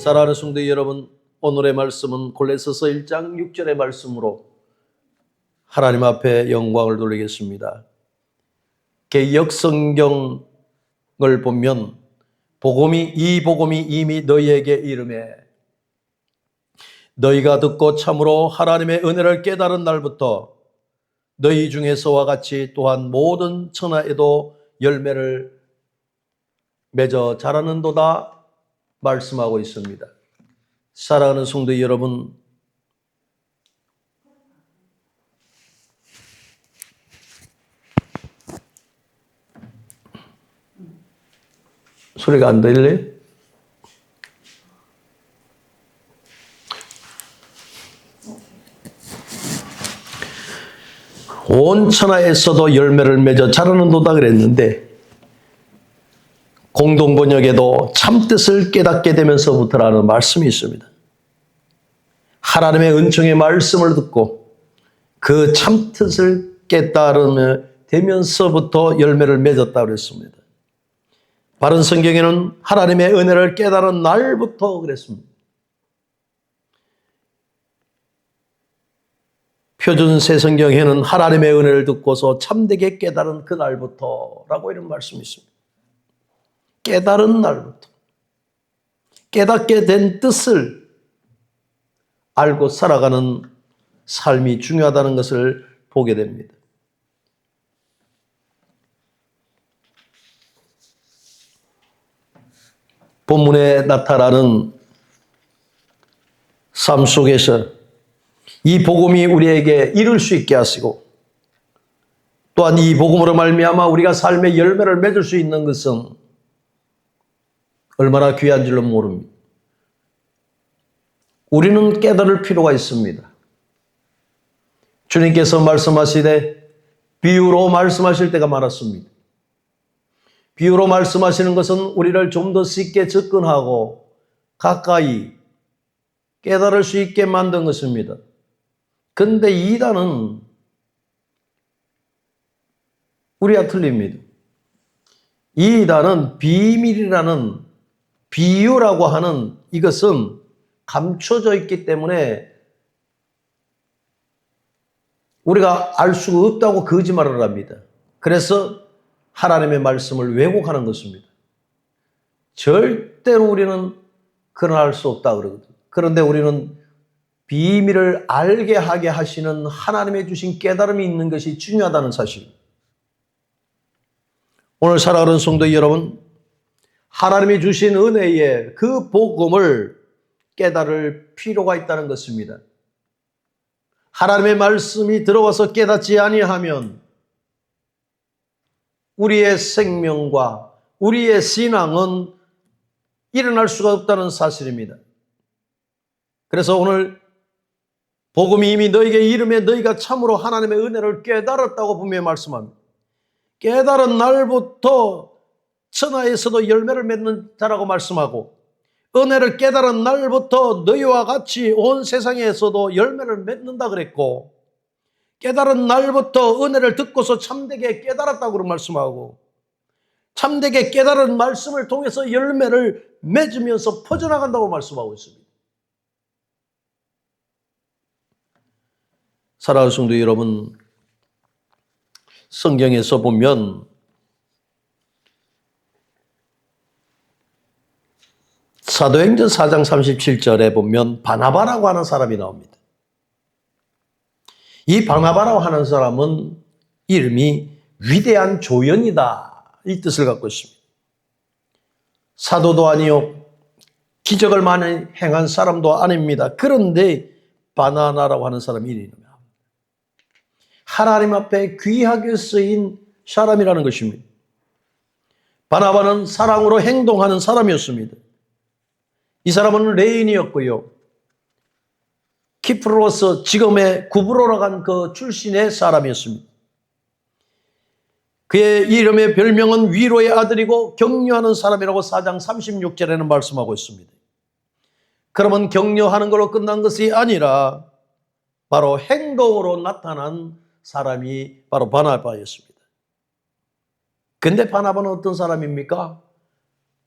사랑하는 성도 여러분, 오늘의 말씀은 골로새서 1장 6절의 말씀으로 하나님 앞에 영광을 돌리겠습니다. 개역성경을 보면 이 복음이 이미 너희에게 이르매 너희가 듣고 참으로 하나님의 은혜를 깨달은 날부터 너희 중에서와 같이 또한 모든 천하에도 열매를 맺어 자라는도다 말씀하고 있습니다. 사랑하는 성도 여러분, 소리가 안 들려요? 온 천하에서도 열매를 맺어 자라는도다 그랬는데 공동번역에도 참뜻을 깨닫게 되면서부터라는 말씀이 있습니다. 하나님의 은총의 말씀을 듣고 그 참뜻을 깨달으며 되면서부터 열매를 맺었다고 그랬습니다. 바른 성경에는 하나님의 은혜를 깨달은 날부터 그랬습니다. 표준 새성경에는 하나님의 은혜를 듣고서 참되게 깨달은 그 날부터라고 이런 말씀이 있습니다. 깨달은 날부터 깨닫게 된 뜻을 알고 살아가는 삶이 중요하다는 것을 보게 됩니다. 본문에 나타나는 삶 속에서 이 복음이 우리에게 이룰 수 있게 하시고 또한 이 복음으로 말미암아 우리가 삶의 열매를 맺을 수 있는 것은 얼마나 귀한 줄로 모릅니다. 우리는 깨달을 필요가 있습니다. 주님께서 말씀하시되 비유로 말씀하실 때가 많았습니다. 비유로 말씀하시는 것은 우리를 좀 더 쉽게 접근하고 가까이 깨달을 수 있게 만든 것입니다. 그런데 이단은 우리와 틀립니다. 이단은 비밀이라는 비유라고 하는 이것은 감춰져 있기 때문에 우리가 알 수가 없다고 거짓말을 합니다. 그래서 하나님의 말씀을 왜곡하는 것입니다. 절대로 우리는 그러할 수 없다 그러거든요. 그런데 우리는 비밀을 알게 하게 하시는 하나님의 주신 깨달음이 있는 것이 중요하다는 사실입니다. 오늘 살아가는 성도 여러분, 하나님이 주신 은혜의 그 복음을 깨달을 필요가 있다는 것입니다. 하나님의 말씀이 들어와서 깨닫지 아니하면 우리의 생명과 우리의 신앙은 일어날 수가 없다는 사실입니다. 그래서 오늘 복음이 이미 너에게 이름에 너희가 참으로 하나님의 은혜를 깨달았다고 분명히 말씀합니다. 깨달은 날부터 천하에서도 열매를 맺는 자라고 말씀하고 은혜를 깨달은 날부터 너희와 같이 온 세상에서도 열매를 맺는다 그랬고 깨달은 날부터 은혜를 듣고서 참되게 깨달았다고 말씀하고 참되게 깨달은 말씀을 통해서 열매를 맺으면서 퍼져나간다고 말씀하고 있습니다. 사랑하는 성도 여러분, 성경에서 보면 사도행전 4장 37절에 보면 바나바라고 하는 사람이 나옵니다. 이 바나바라고 하는 사람은 이름이 위대한 조연이다 이 뜻을 갖고 있습니다. 사도도 아니요 기적을 많이 행한 사람도 아닙니다. 그런데 바나나라고 하는 사람이 이름입니다. 하나님 앞에 귀하게 쓰인 사람이라는 것입니다. 바나바는 사랑으로 행동하는 사람이었습니다. 이 사람은 레인이었고요. 키프로스 지금의 구브로라 간 그 출신의 사람이었습니다. 그의 이름의 별명은 위로의 아들이고 격려하는 사람이라고 4장 36절에는 말씀하고 있습니다. 그러면 격려하는 걸로 끝난 것이 아니라 바로 행동으로 나타난 사람이 바로 바나바였습니다. 근데 바나바는 어떤 사람입니까?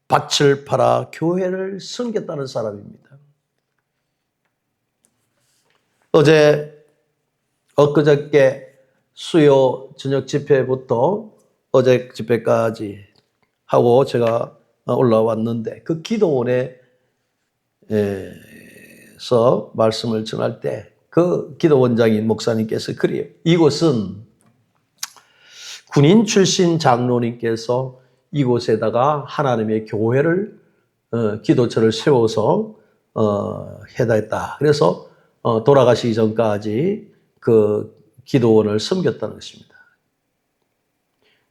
밭을 팔아 교회를 섬겼다는 사람입니다. 엊그저께 수요 저녁 집회부터 어제 집회까지 하고 제가 올라왔는데 그 기도원에서 말씀을 전할 때 그 기도원장인 목사님께서 그래요. 이곳은 군인 출신 장로님께서 이곳에다가 하나님의 교회를 기도처를 세워서 해다했다. 그래서 돌아가시기 전까지 그 기도원을 섬겼다는 것입니다.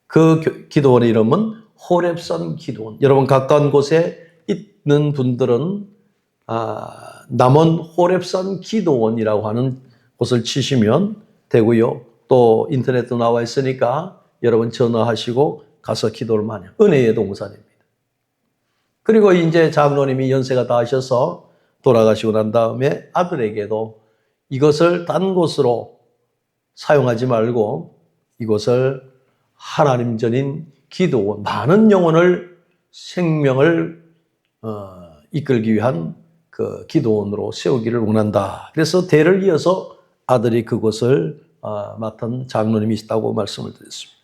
그 기도원의 이름은 호렙산 기도원. 여러분 가까운 곳에 있는 분들은 남원 호렙산 기도원이라고 하는 곳을 치시면 되고요. 또 인터넷도 나와 있으니까 여러분 전화하시고 가서 기도를 많이 해요. 은혜의 동산입니다. 그리고 이제 장로님이 연세가 다 하셔서 돌아가시고 난 다음에 아들에게도 이것을 딴 곳으로 사용하지 말고 이곳을 하나님 전인 기도원, 많은 영혼을 생명을 이끌기 위한 그 기도원으로 세우기를 원한다. 그래서 대를 이어서 아들이 그곳을 맡은 장로님이 있다고 말씀을 드렸습니다.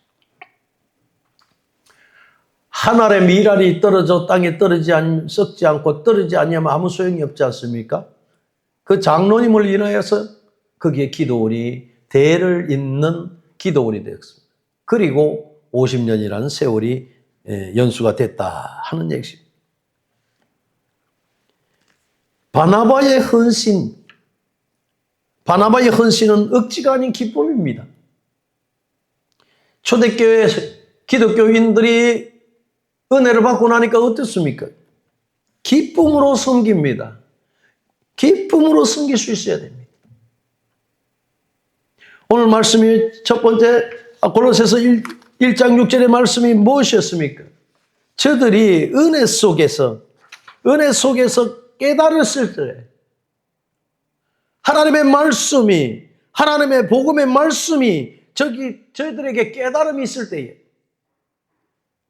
하늘의 미랄이 떨어져 땅에 썩지 않고 떨어지지 아니하면 아무 소용이 없지 않습니까? 그 장로님을 인하여서 거기에 기도원이 대를 잇는 기도원이 되었습니다. 그리고 50년이라는 세월이 연수가 됐다 하는 얘기입니다. 바나바의 헌신은 억지가 아닌 기쁨입니다. 초대교회 기독교인들이 은혜를 받고 나니까 어떻습니까? 기쁨으로 섬깁니다. 기쁨으로 섬길 수 있어야 됩니다. 오늘 말씀이 첫 번째 골로새서 1장 6절의 말씀이 무엇이었습니까? 저들이 은혜 속에서 깨달았을 때 하나님의 말씀이, 하나님의 복음의 말씀이 저희들에게 깨달음이 있을 때에,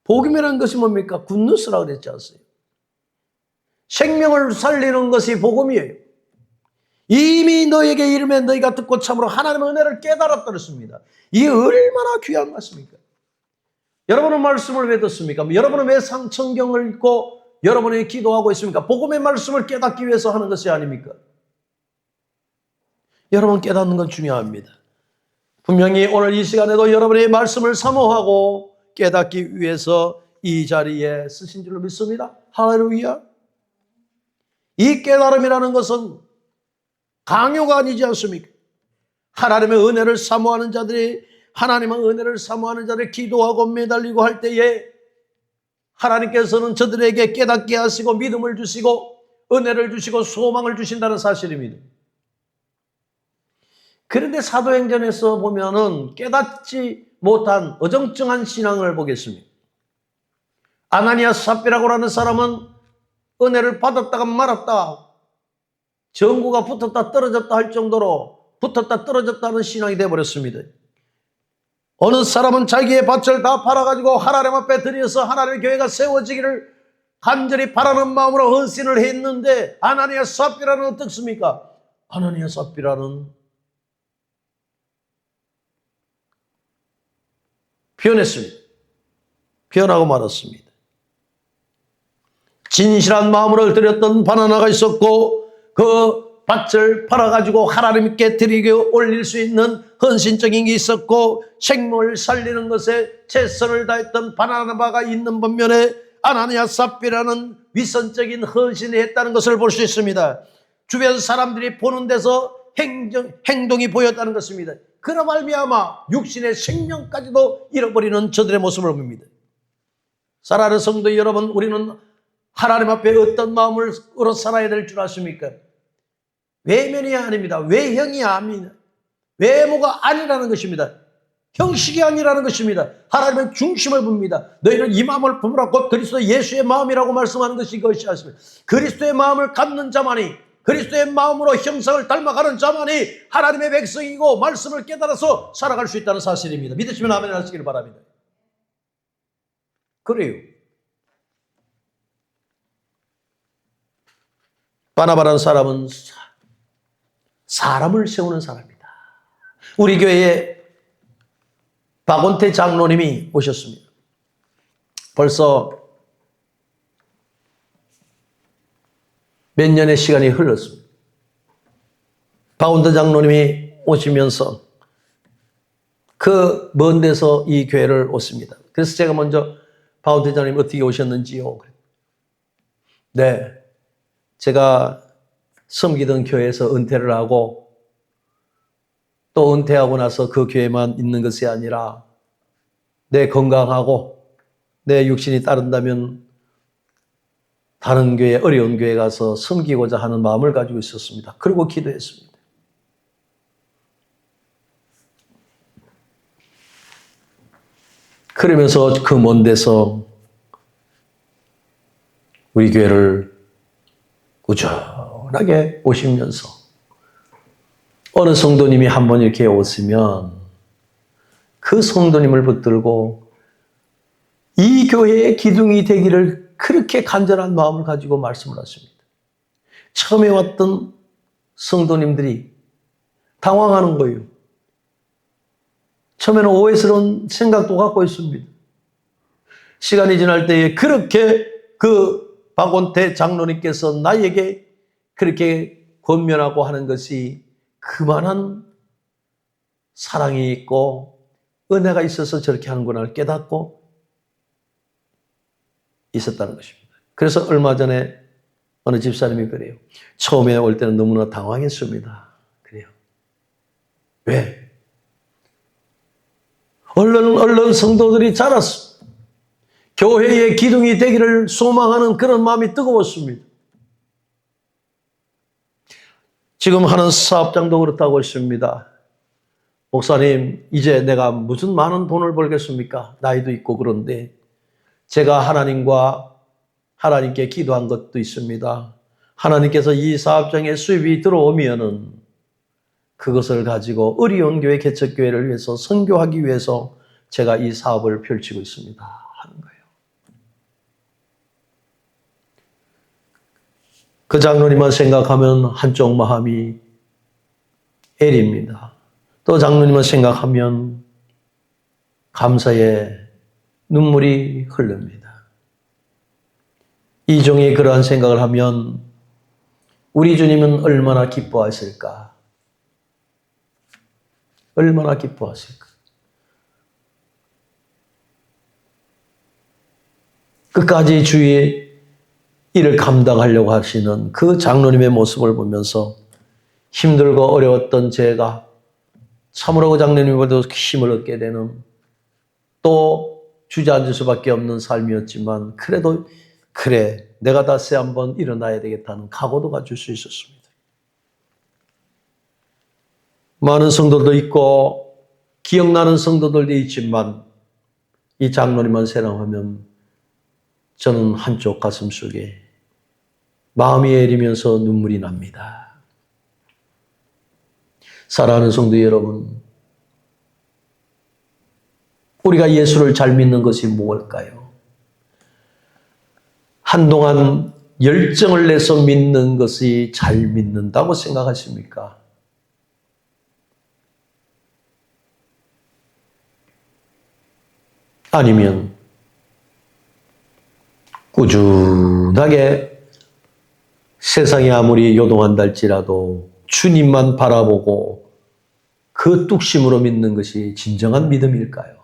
복음이라는 것이 뭡니까? 굿뉴스라고 그랬지 않습니까? 생명을 살리는 것이 복음이에요. 이미 너에게 이르면 너희가 듣고 참으로 하나님의 은혜를 깨달았다 그랬습니다. 이게 얼마나 귀한 말씀입니까? 여러분은 말씀을 왜 듣습니까? 여러분은 왜 성경을 읽고 여러분이 기도하고 있습니까? 복음의 말씀을 깨닫기 위해서 하는 것이 아닙니까? 여러분 깨닫는 건 중요합니다. 분명히 오늘 이 시간에도 여러분의 말씀을 사모하고 깨닫기 위해서 이 자리에 쓰신 줄로 믿습니다. 할렐루야. 이 깨달음이라는 것은 강요가 아니지 않습니까? 하나님의 은혜를 사모하는 자들이 기도하고 매달리고 할 때에 하나님께서는 저들에게 깨닫게 하시고 믿음을 주시고 은혜를 주시고 소망을 주신다는 사실입니다. 그런데 사도행전에서 보면은 깨닫지 못한 어정쩡한 신앙을 보겠습니다. 아나니아 삽비라고 하는 사람은 은혜를 받았다가 말았다, 전구가 붙었다 떨어졌다 할 정도로 붙었다 떨어졌다는 신앙이 되어버렸습니다. 어느 사람은 자기의 밭을 다 팔아가지고 하나님 앞에 드려서 하나님의 교회가 세워지기를 간절히 바라는 마음으로 헌신을 했는데 아나니아 삽비라는 어떻습니까? 아나니아 삽비라는 변했습니다. 변하고 말았습니다. 진실한 마음으로 드렸던 바나나가 있었고 그 밭을 팔아가지고 하나님께 드리고 올릴 수 있는 헌신적인 게 있었고 생명을 살리는 것에 최선을 다했던 바나나바가 있는 반면에 아나니아 삽비라는 위선적인 헌신을 했다는 것을 볼 수 있습니다. 주변 사람들이 보는 데서 행동이 보였다는 것입니다. 그러 말미암아 육신의 생명까지도 잃어버리는 저들의 모습을 봅니다. 사랑하는 성도 여러분, 우리는 하나님 앞에 어떤 마음으로 살아야 될 줄 아십니까? 외면이 아닙니다. 외형이 아닙니다. 외모가 아니라는 것입니다. 형식이 아니라는 것입니다. 하나님의 중심을 봅니다. 너희는 이 마음을 품으라 곧 그리스도 예수의 마음이라고 말씀하는 것이 이것이 아십니까? 그리스도의 마음을 갖는 자만이, 그리스도의 마음으로 형상을 닮아가는 자만이 하나님의 백성이고 말씀을 깨달아서 살아갈 수 있다는 사실입니다. 믿으시면 아멘 하시기를 바랍니다. 그래요. 바나바라는 사람은 사람을 세우는 사람이다. 우리 교회에 박원태 장로님이 오셨습니다. 벌써 몇 년의 시간이 흘렀습니다. 박원태 장로님이 오시면서 그 먼 데서 이 교회를 오십니다. 그래서 제가 먼저 박원태 장로님 어떻게 오셨는지요? 네, 제가 섬기던 교회에서 은퇴를 하고 또 은퇴하고 나서 그 교회만 있는 것이 아니라 내 건강하고 내 육신이 따른다면 다른 교회, 어려운 교회 가서 섬기고자 하는 마음을 가지고 있었습니다. 그리고 기도했습니다. 그러면서 그 먼 데서 우리 교회를 꾸준하게 오시면서 어느 성도님이 한번 이렇게 오시면 그 성도님을 붙들고 이 교회의 기둥이 되기를 그렇게 간절한 마음을 가지고 말씀을 하십니다. 처음에 왔던 성도님들이 당황하는 거예요. 처음에는 오해스러운 생각도 갖고 있습니다. 시간이 지날 때에 그렇게 그 박원태 장로님께서 나에게 그렇게 권면하고 하는 것이 그만한 사랑이 있고 은혜가 있어서 저렇게 하는구나를 깨닫고 있었다는 것입니다. 그래서 얼마 전에 어느 집사님이 그래요. 처음에 올 때는 너무나 당황했습니다. 그래요. 왜? 얼른 성도들이 자랐어. 교회의 기둥이 되기를 소망하는 그런 마음이 뜨거웠습니다. 지금 하는 사업장도 그렇다고 했습니다. 목사님, 이제 내가 무슨 많은 돈을 벌겠습니까? 나이도 있고 그런데 제가 하나님께 기도한 것도 있습니다. 하나님께서 이 사업장에 수입이 들어오면은 그것을 가지고 어려운 교회, 개척교회를 위해서 선교하기 위해서 제가 이 사업을 펼치고 있습니다. 하는 거예요. 그 장로님만 생각하면 한쪽 마음이 애립니다. 또 장로님만 생각하면 감사의 눈물이 흐릅니다. 이종의 그러한 생각을 하면 우리 주님은 얼마나 기뻐하실까? 얼마나 기뻐하실까? 끝까지 주의 일을 감당하려고 하시는 그 장로님의 모습을 보면서 힘들고 어려웠던 제가 참으로 그 장로님보다 힘을 얻게 되는 또 주저앉을 수밖에 없는 삶이었지만 그래도 그래 내가 다시 한번 일어나야 되겠다는 각오도 가질 수 있었습니다. 많은 성도도 있고 기억나는 성도들도 있지만 이 장로님만 생각하면 저는 한쪽 가슴 속에 마음이 애리면서 눈물이 납니다. 사랑하는 성도 여러분, 우리가 예수를 잘 믿는 것이 무엇일까요? 한동안 열정을 내서 믿는 것이 잘 믿는다고 생각하십니까? 아니면 꾸준하게 세상이 아무리 요동한다 할지라도 주님만 바라보고 그 뚝심으로 믿는 것이 진정한 믿음일까요?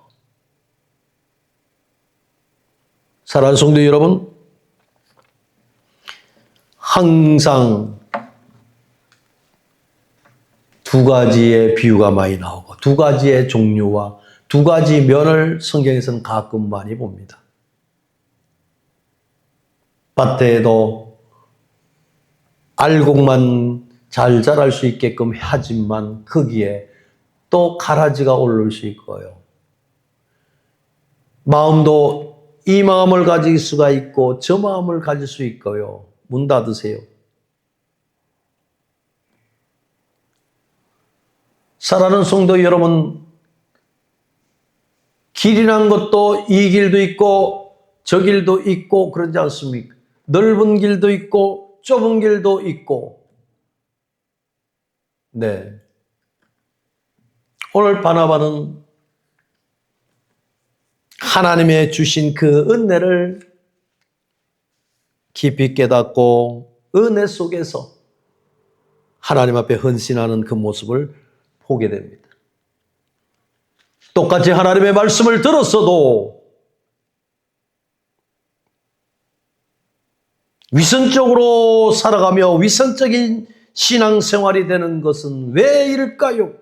사랑하는 성도 여러분, 항상 두 가지의 비유가 많이 나오고 두 가지의 종류와 두 가지 면을 성경에서는 가끔 많이 봅니다. 밭에도 알곡만 잘 자랄 수 있게끔 하지만 거기에 또 가라지가 오를 수 있고요. 마음도 이 마음을 가질 수가 있고 저 마음을 가질 수 있고요. 문 닫으세요. 사랑하는 성도 여러분, 길이란 것도 이 길도 있고 저 길도 있고 그러지 않습니까? 넓은 길도 있고 좁은 길도 있고, 네. 오늘 바나바는 하나님의 주신 그 은혜를 깊이 깨닫고 은혜 속에서 하나님 앞에 헌신하는 그 모습을 보게 됩니다. 똑같이 하나님의 말씀을 들었어도 위선적으로 살아가며 위선적인 신앙생활이 되는 것은 왜일까요?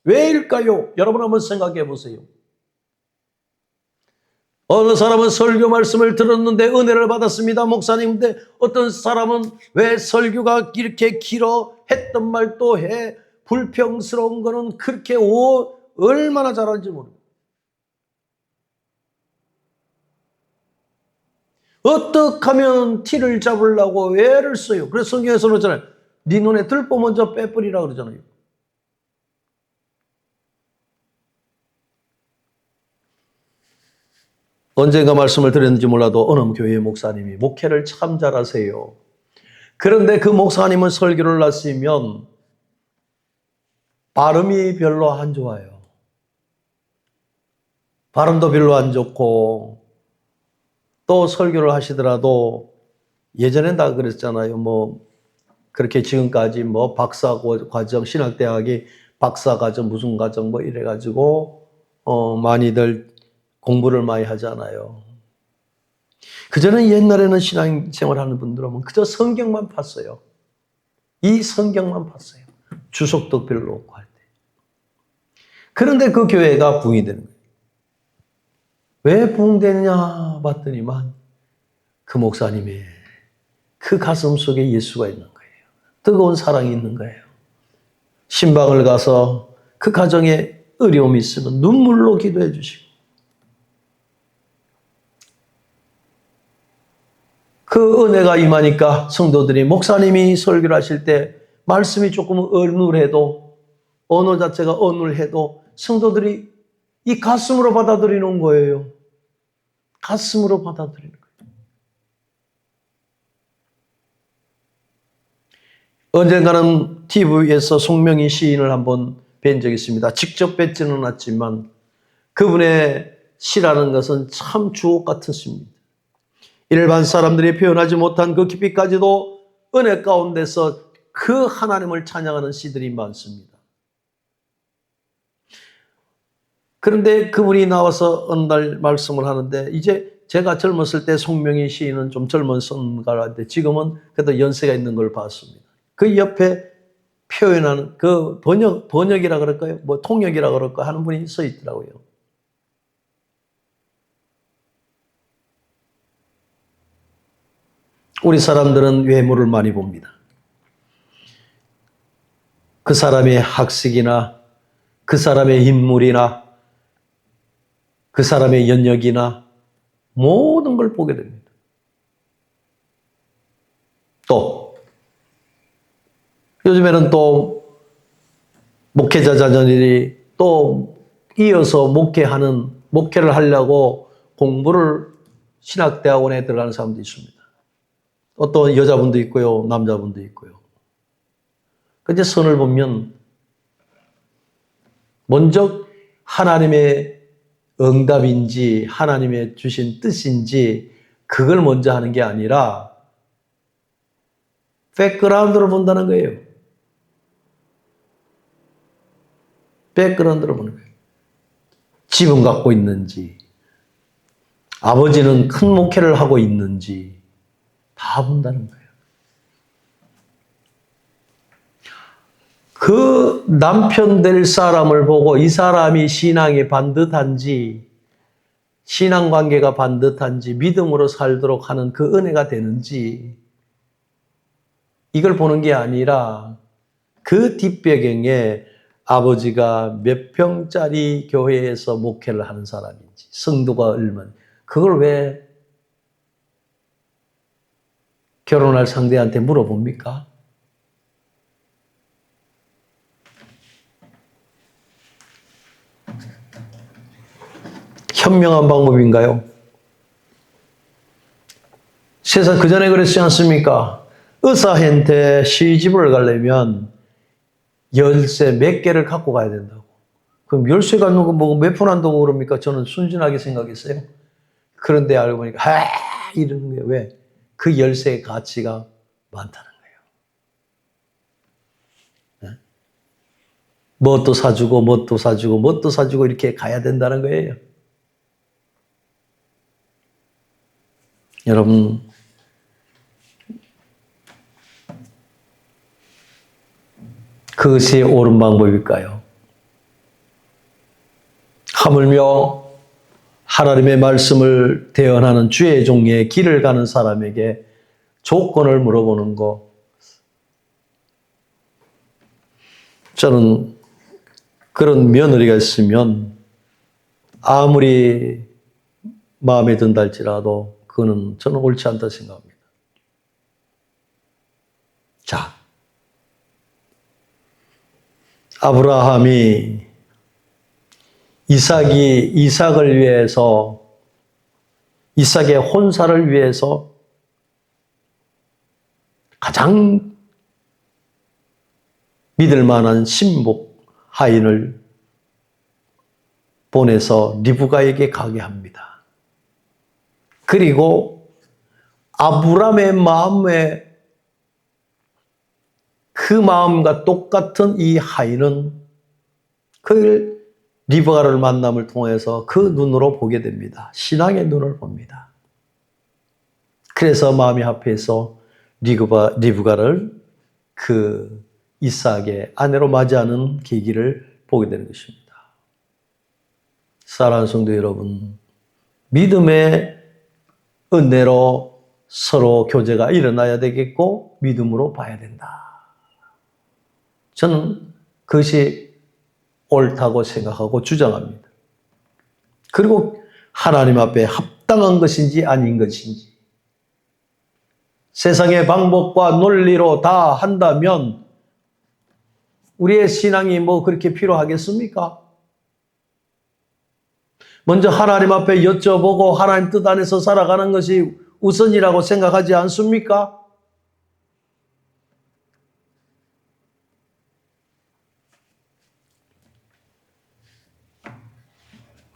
왜일까요? 여러분 한번 생각해 보세요. 어느 사람은 설교 말씀을 들었는데 은혜를 받았습니다, 목사님인데 어떤 사람은 왜 설교가 이렇게 길어? 했던 말 또 해. 불평스러운 거는 그렇게 얼마나 잘하는지 모릅니다. 어떻게 하면 티를 잡으려고 애를 써요. 그래서 성경에서는 그러잖아요. 네 눈에 들보 먼저 빼버리라 그러잖아요. 언젠가 말씀을 드렸는지 몰라도 어느 교회 목사님이 목회를 참 잘하세요. 그런데 그 목사님은 설교를 하시면 발음이 별로 안 좋아요. 발음도 별로 안 좋고 또 설교를 하시더라도 예전엔 다 그랬잖아요. 뭐 그렇게 지금까지 뭐 박사 과정, 신학대학이 박사 과정, 무슨 과정 뭐 이래가지고 많이들 공부를 많이 하잖아요. 그전에 옛날에는 신앙생활 하는 분들은 그저 성경만 봤어요. 이 성경만 봤어요. 주석도 별로 없고 할 때. 그런데 그 교회가 부흥이 되는 거예요. 왜 부흥되느냐 봤더니만 그 목사님의 그 가슴 속에 예수가 있는 거예요. 뜨거운 사랑이 있는 거예요. 신방을 가서 그 가정에 어려움이 있으면 눈물로 기도해 주시고 그 은혜가 임하니까 성도들이 목사님이 설교를 하실 때 말씀이 조금 어눌해도 언어 자체가 어눌해도 성도들이 이 가슴으로 받아들이는 거예요. 가슴으로 받아들이는 거예요. 언젠가는 TV에서 송명희 시인을 한번 뵌 적이 있습니다. 직접 뵙지는 않았지만 그분의 시라는 것은 참 주옥 같은 시입니다. 일반 사람들이 표현하지 못한 그 깊이까지도 은혜 가운데서 그 하나님을 찬양하는 시들이 많습니다. 그런데 그분이 나와서 어느 날 말씀을 하는데 이제 제가 젊었을 때 송명희 시인은 좀 젊은 선가라는데 지금은 그래도 연세가 있는 걸 봤습니다. 그 옆에 표현하는 그 번역이라 그럴까요? 뭐 통역이라 그럴까 하는 분이 서 있더라고요. 우리 사람들은 외모를 많이 봅니다. 그 사람의 학식이나 그 사람의 인물이나 그 사람의 연력이나 모든 걸 보게 됩니다. 또 요즘에는 또 목회자 자녀들이 또 이어서 목회를 하려고 공부를 신학대학원에 들어가는 사람도 있습니다. 어떤 여자분도 있고요, 남자분도 있고요. 근데 선을 보면 먼저 하나님의 응답인지 하나님의 주신 뜻인지 그걸 먼저 하는 게 아니라 백그라운드를 본다는 거예요. 백그라운드를 보는 거예요. 집은 갖고 있는지 아버지는 큰 목회를 하고 있는지 다 본다는 거예요. 그 남편 될 사람을 보고 이 사람이 신앙이 반듯한지 신앙관계가 반듯한지 믿음으로 살도록 하는 그 은혜가 되는지 이걸 보는 게 아니라 그 뒷배경에 아버지가 몇 평짜리 교회에서 목회를 하는 사람인지 성도가 얼마나 그걸 왜 결혼할 상대한테 물어봅니까? 현명한 방법인가요? 세상 그전에 그랬지 않습니까? 의사한테 시집을 가려면 열쇠 몇 개를 갖고 가야 된다고. 그럼 열쇠 갖는 거 뭐 몇 푼 한다고 그럽니까? 저는 순진하게 생각했어요. 그런데 알고 보니까 이러는 거예요. 왜? 그 열쇠의 가치가 많다는 거예요. 뭣도 사주고 뭣도 사주고 뭣도 사주고 이렇게 가야 된다는 거예요. 여러분, 그것이 옳은 방법일까요? 하물며 하나님의 말씀을 대언하는 주의 종의 길을 가는 사람에게 조건을 물어보는 거, 저는 그런 며느리가 있으면 아무리 마음에 든다 할지라도 그거는 저는 옳지 않다 생각합니다. 자, 아브라함이 이삭을 위해서, 이삭의 혼사를 위해서 가장 믿을 만한 신복 하인을 보내서 리브가에게 가게 합니다. 그리고 아브라함의 마음에 그 마음과 똑같은 이 하인은 그 리브가를 만남을 통해서 그 눈으로 보게 됩니다. 신앙의 눈을 봅니다. 그래서 마음이 합해서 리브가를 그 이삭의 아내로 맞이하는 계기를 보게 되는 것입니다. 사랑하는 성도 여러분, 믿음의 은혜로 서로 교제가 일어나야 되겠고 믿음으로 봐야 된다. 저는 그것이 옳다고 생각하고 주장합니다. 그리고 하나님 앞에 합당한 것인지 아닌 것인지, 세상의 방법과 논리로 다 한다면 우리의 신앙이 뭐 그렇게 필요하겠습니까? 먼저 하나님 앞에 여쭤보고 하나님 뜻 안에서 살아가는 것이 우선이라고 생각하지 않습니까?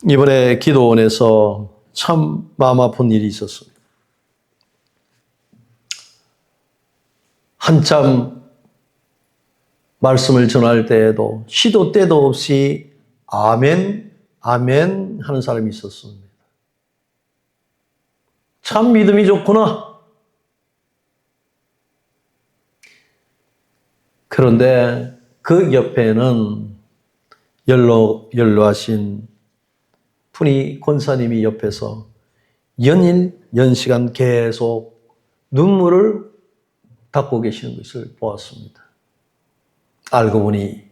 이번에 기도원에서 참 마음 아픈 일이 있었습니다. 한참 말씀을 전할 때에도 시도 때도 없이 아멘, 아멘 하는 사람이 있었습니다. 참 믿음이 좋구나. 그런데 그 옆에는 연로하신 분이 권사님이 옆에서 연일 연시간 계속 눈물을 닦고 계시는 것을 보았습니다. 알고 보니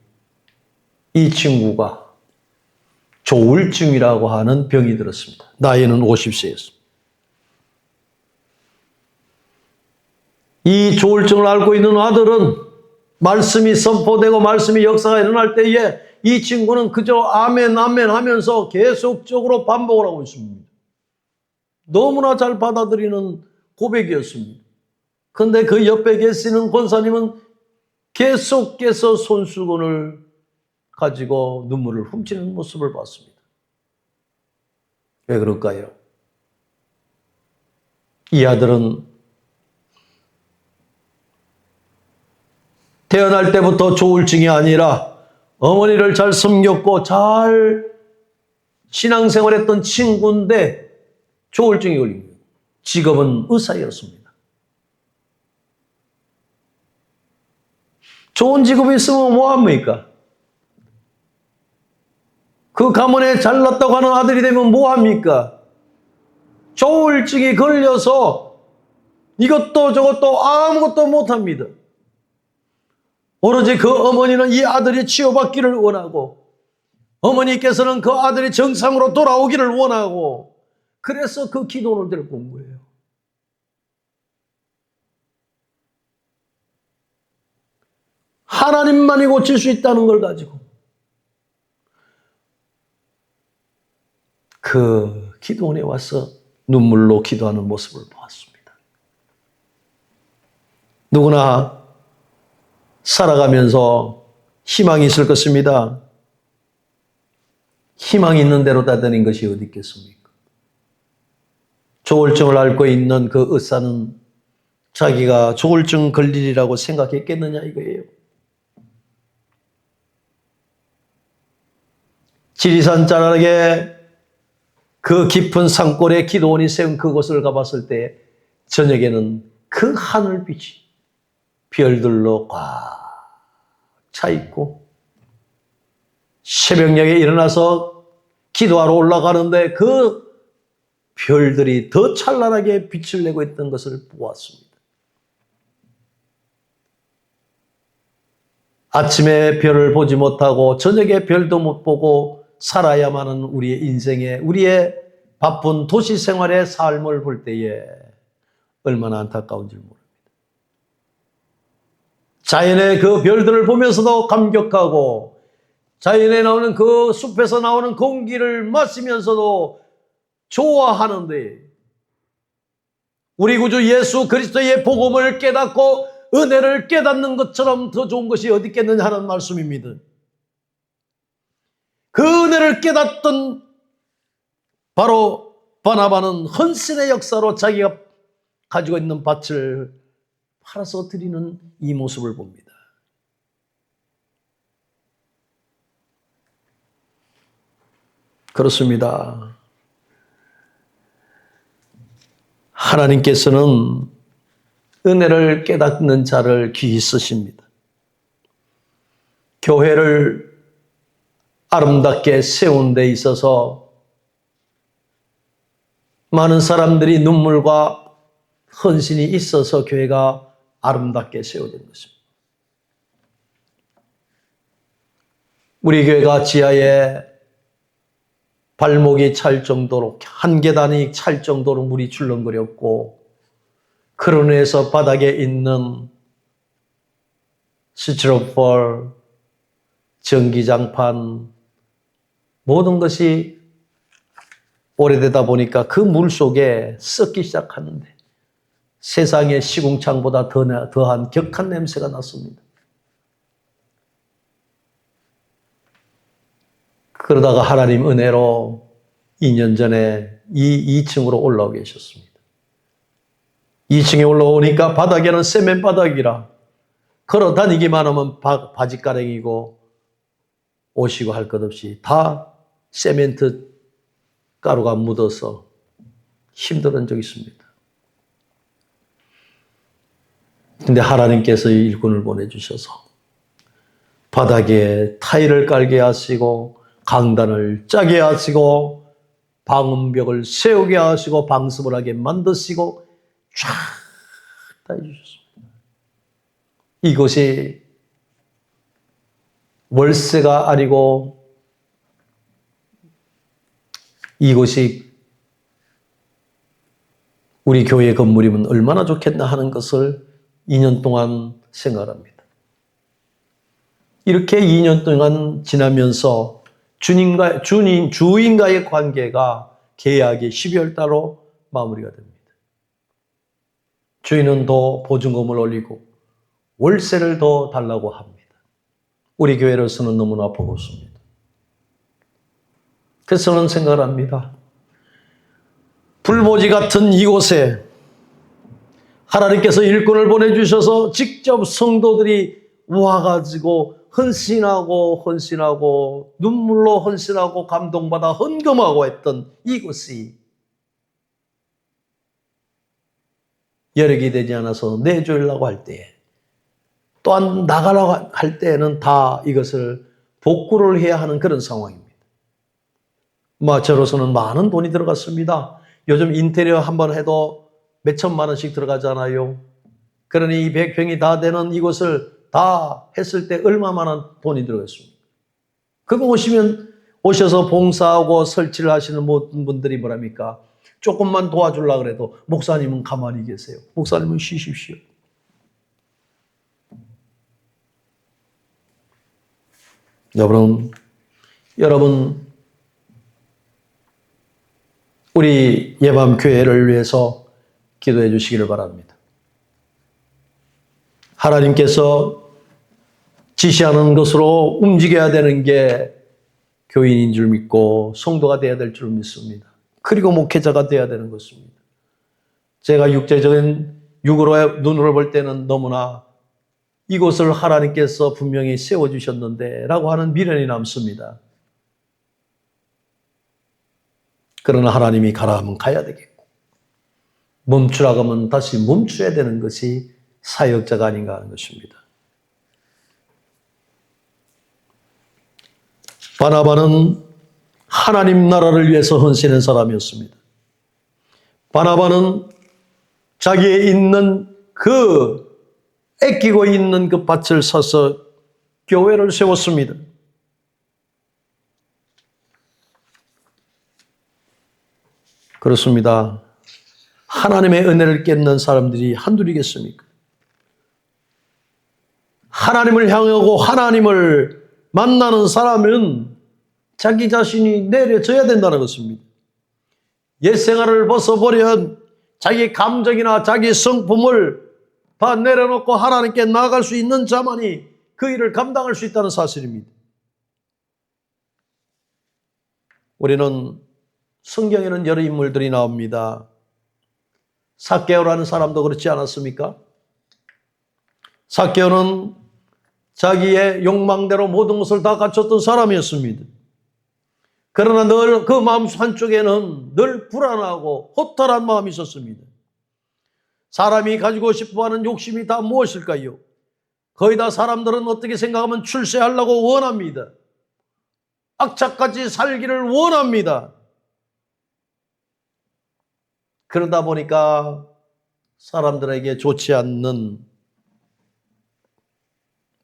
이 친구가 조울증이라고 하는 병이 들었습니다. 나이는 50세였습니다. 이 조울증을 앓고 있는 아들은 말씀이 선포되고 말씀이 역사가 일어날 때에 이 친구는 그저 아멘 아멘 하면서 계속적으로 반복을 하고 있습니다. 너무나 잘 받아들이는 고백이었습니다. 그런데 그 옆에 계시는 권사님은 계속해서 손수건을 가지고 눈물을 훔치는 모습을 봤습니다. 왜 그럴까요? 이 아들은 태어날 때부터 조울증이 아니라 어머니를 잘 섬겼고 잘 신앙생활했던 친구인데 조울증이 걸린 거예요. 직업은 의사였습니다. 좋은 직업이 있으면 뭐합니까? 그 가문에 잘났다고 하는 아들이 되면 뭐합니까? 조울증이 걸려서 이것도 저것도 아무것도 못합니다. 오로지 그 어머니는 이 아들이 치유받기를 원하고 어머니께서는 그 아들이 정상으로 돌아오기를 원하고 그래서 그 기도를 들고 온 거예요. 하나님만이 고칠 수 있다는 걸 가지고 그 기도원에 와서 눈물로 기도하는 모습을 보았습니다. 누구나 살아가면서 희망이 있을 것입니다. 희망이 있는 대로 다니는 것이 어디 있겠습니까? 조울증을 앓고 있는 그 의사는 자기가 조울증 걸리리라고 생각했겠느냐 이거예요. 지리산 자락에 그 깊은 산골에 기도원이 세운 그곳을 가봤을 때 저녁에는 그 하늘빛이 별들로 꽉 차 있고 새벽녘에 일어나서 기도하러 올라가는데 그 별들이 더 찬란하게 빛을 내고 있던 것을 보았습니다. 아침에 별을 보지 못하고 저녁에 별도 못 보고 살아야만 하는 우리의 인생에, 우리의 바쁜 도시 생활의 삶을 볼 때에 얼마나 안타까운지 모릅니다. 자연의 그 별들을 보면서도 감격하고 자연에 나오는 그 숲에서 나오는 공기를 마시면서도 좋아하는데 우리 구주 예수 그리스도의 복음을 깨닫고 은혜를 깨닫는 것처럼 더 좋은 것이 어디 있겠느냐 하는 말씀입니다. 그 은혜를 깨닫던 바로 바나바는 헌신의 역사로 자기가 가지고 있는 밭을 팔아서 드리는 이 모습을 봅니다. 그렇습니다. 하나님께서는 은혜를 깨닫는 자를 귀히 쓰십니다. 교회를 아름답게 세운 데 있어서 많은 사람들이 눈물과 헌신이 있어서 교회가 아름답게 세워진 것입니다. 우리 교회가 지하에 발목이 찰 정도로 한 계단이 찰 정도로 물이 출렁거렸고 그런 데에서 바닥에 있는 스티로폴, 전기장판 모든 것이 오래되다 보니까 그 물 속에 썩기 시작하는데 세상의 시궁창보다 더한 격한 냄새가 났습니다. 그러다가 하나님 은혜로 2년 전에 이 2층으로 올라오 계셨습니다. 2층에 올라오니까 바닥에는 세면 바닥이라 걸어 다니기만 하면 바지가랑이고 옷이고 할 것 없이 다 세멘트 가루가 묻어서 힘들은 적이 있습니다. 근데 하나님께서 일꾼을 보내주셔서 바닥에 타일을 깔게 하시고 강단을 짜게 하시고 방음벽을 세우게 하시고 방습을 하게 만드시고 쫙 다 해주셨습니다. 이것이 월세가 아니고 이곳이 우리 교회 건물이면 얼마나 좋겠나 하는 것을 2년 동안 생각합니다. 이렇게 2년 동안 지나면서 주인과의 관계가 계약이 12월 달로 마무리가 됩니다. 주인은 더 보증금을 올리고 월세를 더 달라고 합니다. 우리 교회로서는 너무나 버겁습니다. 그래서 저는 생각을 합니다. 불모지 같은 이곳에 하나님께서 일꾼을 보내주셔서 직접 성도들이 와가지고 헌신하고 눈물로 헌신하고 감동받아 헌금하고 했던 이곳이 여력이 되지 않아서 내주려고 할 때에 또한 나가라고 할 때에는 다 이것을 복구를 해야 하는 그런 상황입니다. 저로서는 많은 돈이 들어갔습니다. 요즘 인테리어 한번 해도 몇 천만 원씩 들어가잖아요. 그러니 이 100평이 다 되는 이곳을 다 했을 때 얼마만한 돈이 들어갔습니까? 그거 오셔서 봉사하고 설치를 하시는 모든 분들이 뭐랍니까? 조금만 도와주려고 그래도 목사님은 가만히 계세요. 목사님은 쉬십시오. 여러분 우리 예밤교회를 위해서 기도해 주시기를 바랍니다. 하나님께서 지시하는 것으로 움직여야 되는 게 교인인 줄 믿고 성도가 되어야 될 줄 믿습니다. 그리고 목회자가 되어야 되는 것입니다. 제가 육체적인 육으로의 눈으로 볼 때는 너무나 이곳을 하나님께서 분명히 세워주셨는데 라고 하는 미련이 남습니다. 그러나 하나님이 가라 하면 가야 되겠고 멈추라고 하면 다시 멈춰야 되는 것이 사역자가 아닌가 하는 것입니다. 바나바는 하나님 나라를 위해서 헌신한 사람이었습니다. 바나바는 자기의 있는 아끼고 있는 그 밭을 사서 교회를 세웠습니다. 그렇습니다. 하나님의 은혜를 깨닫는 사람들이 한둘이겠습니까? 하나님을 향하고 하나님을 만나는 사람은 자기 자신이 내려져야 된다는 것입니다. 옛 생활을 벗어버려 자기 감정이나 자기 성품을 다 내려놓고 하나님께 나아갈 수 있는 자만이 그 일을 감당할 수 있다는 사실입니다. 우리는 성경에는 여러 인물들이 나옵니다. 삭개오라는 사람도 그렇지 않았습니까? 삭개오는 자기의 욕망대로 모든 것을 다 갖췄던 사람이었습니다. 그러나 늘 그 마음 한쪽에는 늘 불안하고 허탈한 마음이 있었습니다. 사람이 가지고 싶어하는 욕심이 다 무엇일까요? 거의 다 사람들은 어떻게 생각하면 출세하려고 원합니다. 악착같이 살기를 원합니다. 그러다 보니까 사람들에게 좋지 않는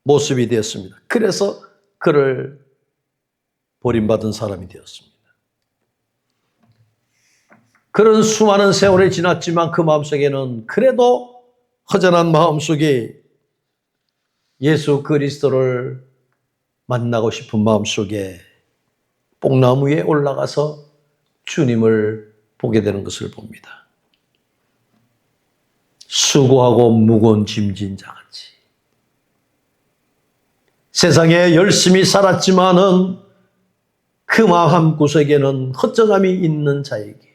모습이 되었습니다. 그래서 그를 버림받은 사람이 되었습니다. 그런 수많은 세월이 지났지만 그 마음속에는 그래도 허전한 마음속에 예수 그리스도를 만나고 싶은 마음속에 뽕나무 위에 올라가서 주님을 보게 되는 것을 봅니다. 수고하고 무거운 짐진 자같이 세상에 열심히 살았지만은 그 마음 구석에는 허전함이 있는 자에게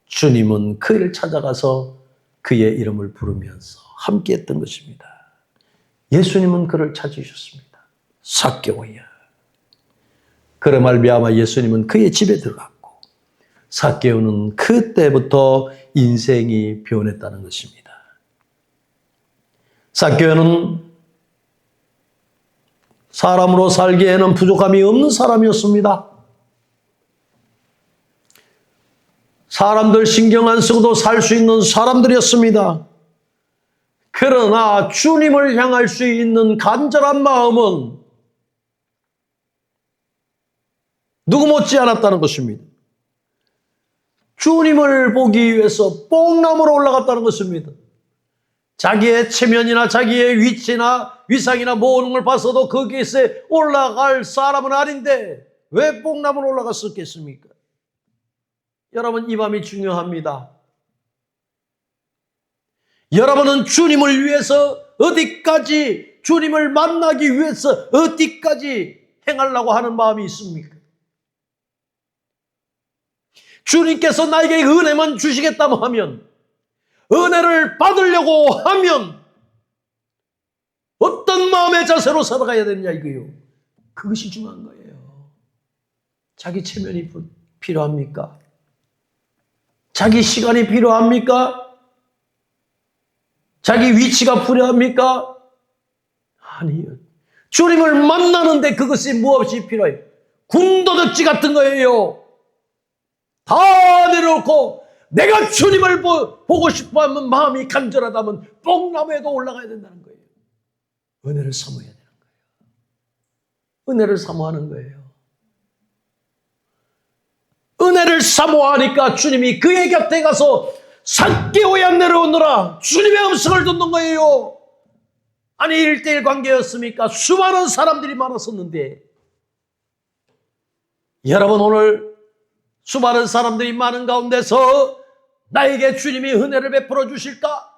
주님은 그를 찾아가서 그의 이름을 부르면서 함께했던 것입니다. 예수님은 그를 찾으셨습니다. 삭개오야. 그로 말미암아 예수님은 그의 집에 들어갔고 삭개오는 그때부터 인생이 변했다는 것입니다. 삭개오는 사람으로 살기에는 부족함이 없는 사람이었습니다. 사람들 신경 안 쓰고도 살 수 있는 사람들이었습니다. 그러나 주님을 향할 수 있는 간절한 마음은 누구 못지 않았다는 것입니다. 주님을 보기 위해서 뽕나무로 올라갔다는 것입니다. 자기의 체면이나 자기의 위치나 위상이나 모든 걸 봐서도 거기에서 올라갈 사람은 아닌데 왜 뽕나무로 올라갔었겠습니까? 여러분, 이 마음이 중요합니다. 여러분은 주님을 위해서 어디까지, 주님을 만나기 위해서 어디까지 행하려고 하는 마음이 있습니까? 주님께서 나에게 은혜만 주시겠다고 하면, 은혜를 받으려고 하면 어떤 마음의 자세로 살아가야 되느냐 이거요. 그것이 중요한 거예요. 자기 체면이 필요합니까? 자기 시간이 필요합니까? 자기 위치가 필요합니까? 아니요. 주님을 만나는데 그것이 무엇이 필요해요? 군더더기 같은 거예요. 다 내려놓고 내가 주님을 보고 싶어하면 마음이 간절하다면 뽕나무에도 올라가야 된다는 거예요. 은혜를 사모해야 되는 거예요. 은혜를 사모하는 거예요. 은혜를 사모하니까 주님이 그의 곁에 가서 삭개오야 내려오너라 주님의 음성을 듣는 거예요. 아니 1대1 관계였습니까? 수많은 사람들이 많았었는데 여러분, 오늘 수많은 사람들이 많은 가운데서 나에게 주님이 은혜를 베풀어 주실까?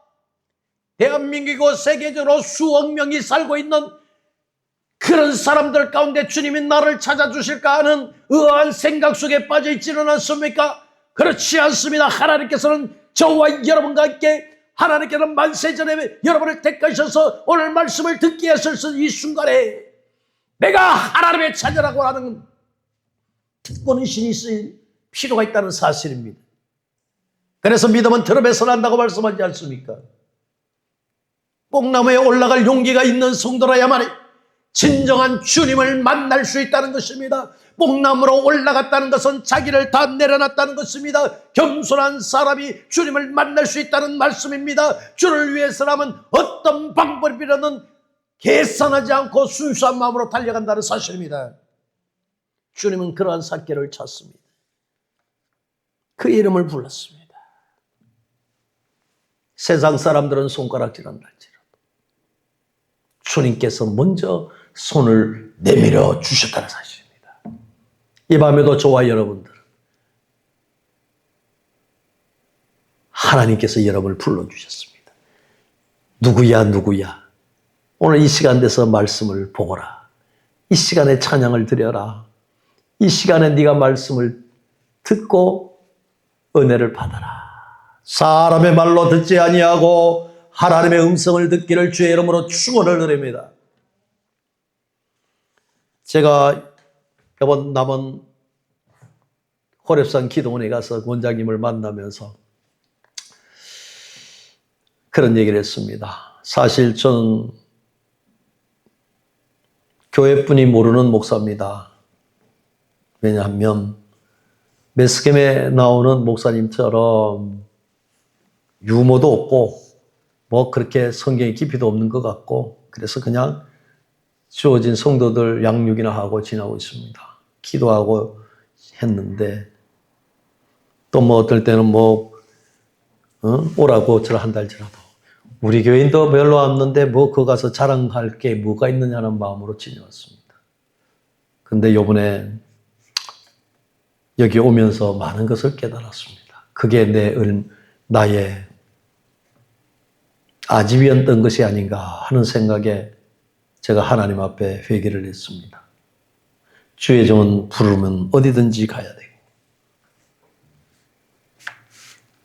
대한민국이고 세계적으로 수억 명이 살고 있는 그런 사람들 가운데 주님이 나를 찾아주실까 하는 의아한 생각 속에 빠져 있지는 않습니까? 그렇지 않습니다. 하나님께서는 저와 여러분과 함께 하나님께서는 만세전에 여러분을 택하셔서 오늘 말씀을 듣게 하셔서 이 순간에 내가 하나님의 자녀라고 하는 특권의 신이 있을 필요가 있다는 사실입니다. 그래서 믿음은 들음에서 난다고 말씀하지 않습니까? 뽕나무에 올라갈 용기가 있는 성도라야만 진정한 주님을 만날 수 있다는 것입니다. 뽕나무로 올라갔다는 것은 자기를 다 내려놨다는 것입니다. 겸손한 사람이 주님을 만날 수 있다는 말씀입니다. 주를 위해서라면 어떤 방법이라는 계산하지 않고 순수한 마음으로 달려간다는 사실입니다. 주님은 그러한 삭개를 찾습니다. 그 이름을 불렀습니다. 세상 사람들은 손가락질한다 할지라도 주님께서 먼저 손을 내밀어 주셨다는 사실입니다. 이 밤에도 저와 여러분들 하나님께서 여러분을 불러주셨습니다. 누구야 누구야 오늘 이 시간 돼서 말씀을 보거라. 이 시간에 찬양을 드려라. 이 시간에 네가 말씀을 듣고 은혜를 받아라. 사람의 말로 듣지 아니하고 하나님의 음성을 듣기를 주의 이름으로 축원을 드립니다. 제가 이번 남은 호렙산 기도원에 가서 원장님을 만나면서 그런 얘기를 했습니다. 사실 저는 교회뿐이 모르는 목사입니다. 왜냐하면 매스컴에 나오는 목사님처럼 유머도 없고 뭐 그렇게 성경의 깊이도 없는 것 같고 그래서 그냥 주어진 성도들 양육이나 하고 지나고 있습니다. 기도하고 했는데 또 뭐 어떨 때는 오라고 저를 한다 할지라도 우리 교인도 별로 없는데 뭐 거기 가서 자랑할 게 뭐가 있느냐는 마음으로 지내왔습니다. 근데 요번에 여기 오면서 많은 것을 깨달았습니다. 그게 나의 아집이었던 것이 아닌가 하는 생각에 제가 하나님 앞에 회개를 했습니다. 주의 종은 부르면 어디든지 가야 되고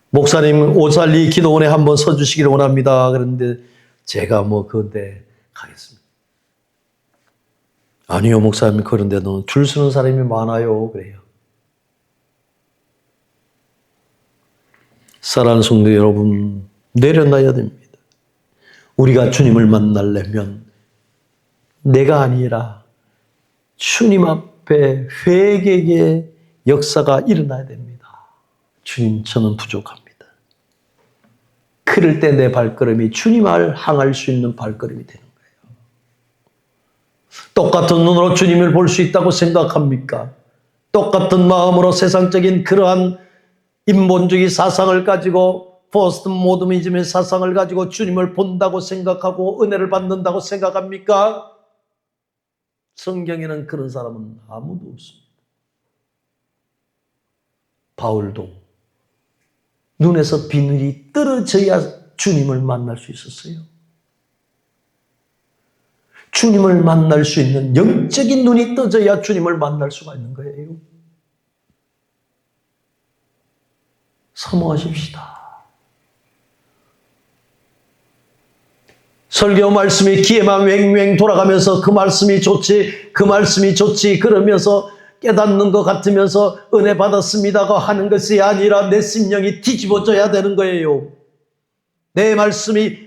목사님 오살리 기도원에 한번 서주시기를 원합니다. 그런데 제가 그런데 가겠습니다. 아니요 목사님 그런데도 줄 서는 사람이 많아요. 그래요. 사랑하는 성도 여러분 내려놔야 됩니다. 우리가 주님을 만나려면 내가 아니라 주님 앞에 회개의 역사가 일어나야 됩니다. 주님 저는 부족합니다. 그럴 때 내 발걸음이 주님을 향할 수 있는 발걸음이 되는 거예요. 똑같은 눈으로 주님을 볼 수 있다고 생각합니까? 똑같은 마음으로 세상적인 그러한 인본주의 사상을 가지고 포스트 모더니즘의 사상을 가지고 주님을 본다고 생각하고 은혜를 받는다고 생각합니까? 성경에는 그런 사람은 아무도 없습니다. 바울도 눈에서 비늘이 떨어져야 주님을 만날 수 있었어요. 주님을 만날 수 있는 영적인 눈이 떠져야 주님을 만날 수가 있는 거예요. 사모하십시다. 설교 말씀이 귀에만 왱왱 돌아가면서 그 말씀이 좋지 그 말씀이 좋지 그러면서 깨닫는 것 같으면서 은혜 받았습니다가 하는 것이 아니라 내 심령이 뒤집어져야 되는 거예요. 내 말씀이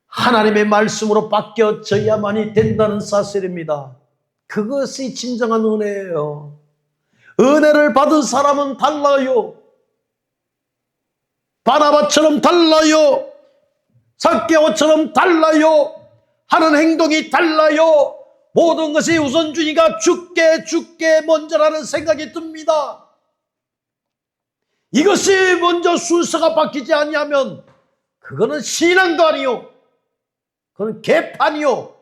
하나님의 말씀으로 바뀌어져야만이 된다는 사실입니다. 그것이 진정한 은혜예요. 은혜를 받은 사람은 달라요. 바나바처럼 달라요. 삭개오처럼 달라요. 하는 행동이 달라요. 모든 것이 우선순위가 죽게 먼저라는 생각이 듭니다. 이것이 먼저 순서가 바뀌지 아니하면 그거는 신앙도 아니요. 그건 개판이요.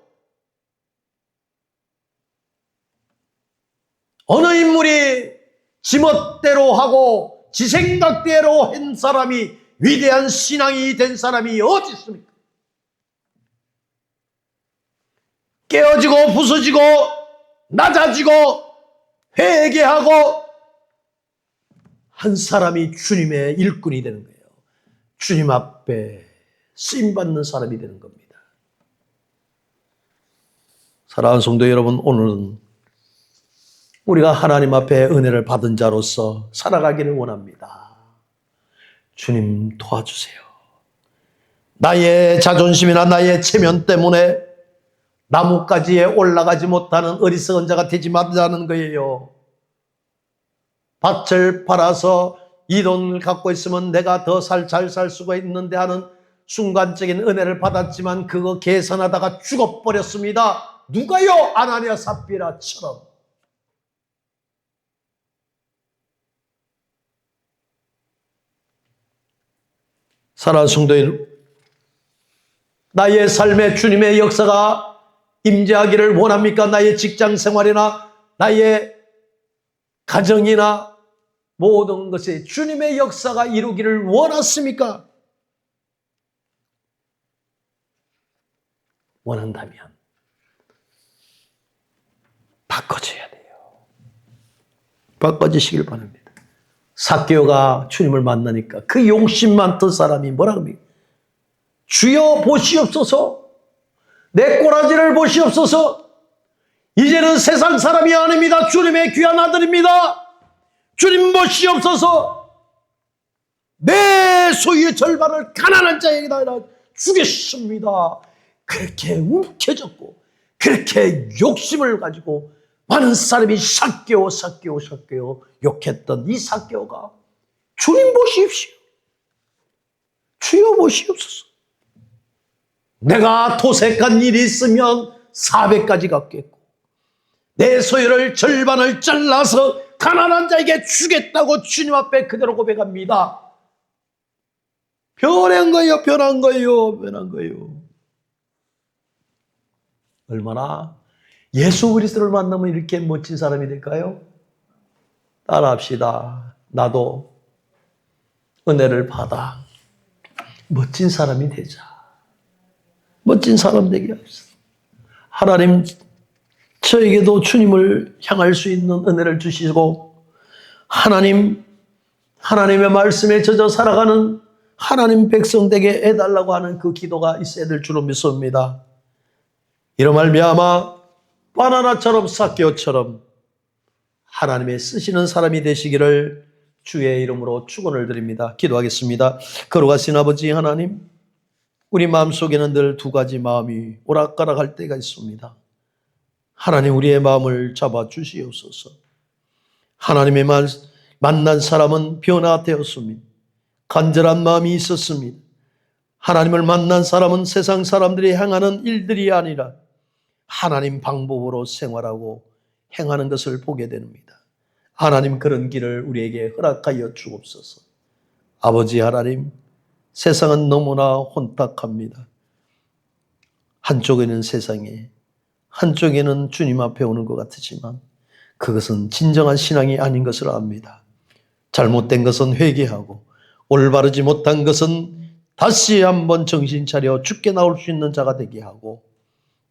어느 인물이 지멋대로 하고 지 생각대로 한 사람이 위대한 신앙이 된 사람이 어디 있습니까? 깨어지고 부서지고 낮아지고 회개하고 한 사람이 주님의 일꾼이 되는 거예요. 주님 앞에 쓰임받는 사람이 되는 겁니다. 사랑하는 성도 여러분, 오늘은 우리가 하나님 앞에 은혜를 받은 자로서 살아가기를 원합니다. 주님 도와주세요. 나의 자존심이나 나의 체면 때문에 나뭇가지에 올라가지 못하는 어리석은 자가 되지 말자는 거예요. 밭을 팔아서 이 돈을 갖고 있으면 내가 더 잘 살 수가 있는데 하는 순간적인 은혜를 받았지만 그거 계산하다가 죽어버렸습니다. 누가요? 아나니아 삽비라처럼. 사랑하는 성도 여러분, 나의 삶에 주님의 역사가 임재하기를 원합니까? 나의 직장 생활이나 나의 가정이나 모든 것에 주님의 역사가 이루기를 원하십니까? 원한다면 바꿔줘야 돼요. 바꿔주시길 바랍니다. 삭개오가 주님을 만나니까 그 욕심 많던 사람이 뭐라 합니까? 주여 보시옵소서, 내 꼬라지를 보시옵소서. 이제는 세상 사람이 아닙니다. 주님의 귀한 아들입니다. 주님 보시옵소서. 내 소유의 절반을 가난한 자에게다 주겠습니다. 그렇게 움켜졌고 그렇게 욕심을 가지고 많은 사람이 삭개오 욕했던 이 삭개오가 주님 보시옵시오, 주여 보시옵소서. 내가 도색한 일이 있으면 400가지 갚겠고 내 소유를 절반을 잘라서 가난한 자에게 주겠다고 주님 앞에 그대로 고백합니다. 변한 거예요. 얼마나 예수 그리스도를 만나면 이렇게 멋진 사람이 될까요? 따라합시다. 나도 은혜를 받아 멋진 사람이 되자. 멋진 사람 되게 하소서. 하나님, 저에게도 주님을 향할 수 있는 은혜를 주시고 하나님의 말씀에 젖어 살아가는 하나님 백성 되게 해달라고 하는 그 기도가 있어야 될 줄로 믿습니다. 이로 말미암아 바나나처럼 삭개오처럼 하나님의 쓰시는 사람이 되시기를 주의 이름으로 축원을 드립니다. 기도하겠습니다. 거룩하신 아버지 하나님, 우리 마음속에는 늘 두 가지 마음이 오락가락할 때가 있습니다. 하나님, 우리의 마음을 잡아주시옵소서. 하나님의 만난 사람은 변화되었습니다. 간절한 마음이 있었습니다. 하나님을 만난 사람은 세상 사람들이 행하는 일들이 아니라 하나님 방법으로 생활하고 행하는 것을 보게 됩니다. 하나님, 그런 길을 우리에게 허락하여 주옵소서. 아버지 하나님, 세상은 너무나 혼탁합니다. 한쪽에는 세상에, 한쪽에는 주님 앞에 오는 것 같지만 그것은 진정한 신앙이 아닌 것을 압니다. 잘못된 것은 회개하고 올바르지 못한 것은 다시 한번 정신 차려 죽게 나올 수 있는 자가 되게 하고